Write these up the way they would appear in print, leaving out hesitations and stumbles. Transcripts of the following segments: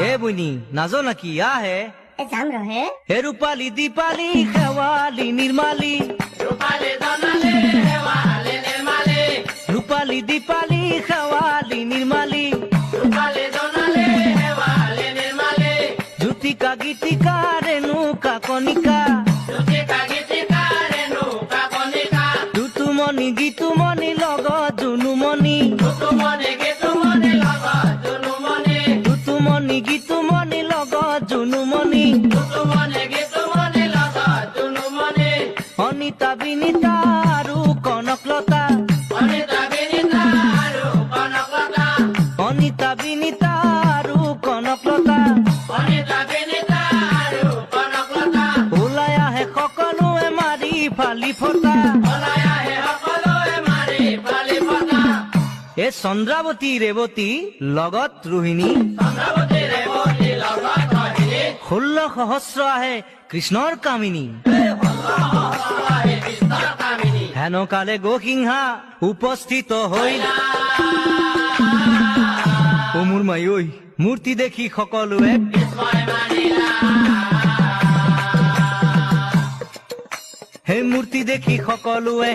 এ বুইনি নাজো নাকি আহে যাম ৰহে হে ৰূপালী দীপালী শেৱালী নিৰ্মালী ৰূপালী দীপালী শেৱালী নিৰ্মালী জ্যোতিকা গীতিকা ৰেণুকা কণিকা ঋতুমণি গীতুমণি লগত জুনুমণি ঋতুমণি গীতুমণি লগত জুনুমণি অনিতা বিনীতা আৰু কনকলতা অনিতা বিনীতা আৰু কনকলতা ওলাই আহে সকলোৱে মাৰি ফালি ফটা এ চন্দ্ৰাৱতী ৰেৱতী লগত ৰোহিণী 16 সহস্ৰ আহে কৃষ্ণৰ কামিনী হেনকালে গোসিংহা উপস্থিত হইল ও মোৰ মাই ঐ মূৰ্তি দেখি সকলোৱে সেই মূৰ্তি দেখি সকলোৱে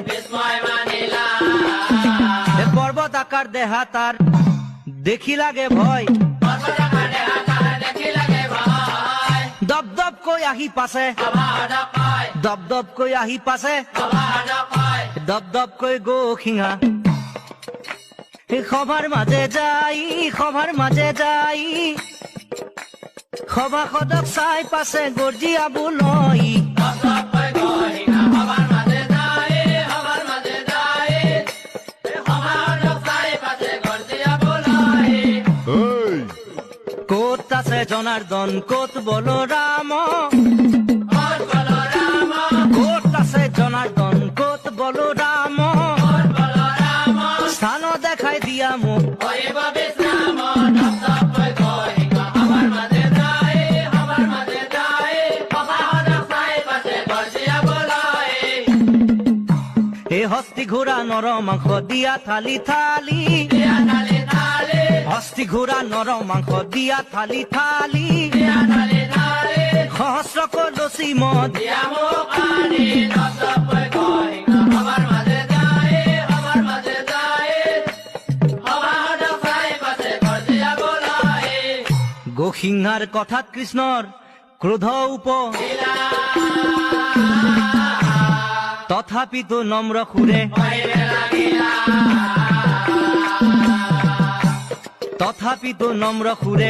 পৰ্বত আকাৰ দেহা তাৰ দেখি লাগে ভয় দপ দপ কৈ আহি পাছে দপ দপ কৈ আহি পাছে দপ দপ কৈ গোসিংহা সভাৰ মাজে যাই সভাসদক চাই পাছে গৰ্জিয়াবলৈ ক'ত আছে জনাৰ্দন ক'ত বলৰাম ক'ত আছে জনাৰ্দন ক'ত বলৰাম স্থান দেখাই দিয়া মোক এই হস্তি ঘোঁৰা নৰ মাংস দিয়া থালি থালি হস্তি ঘোঁৰা নৰ মাংস দিয়া থালি থালি সহস্ৰ কলচি মদ গোসিংহাৰ কথাত কৃষ্ণৰ ক্ৰোধ উপ তথাপিতো নম্ৰ সুৰে তথাপিতো নম্ৰ সুৰে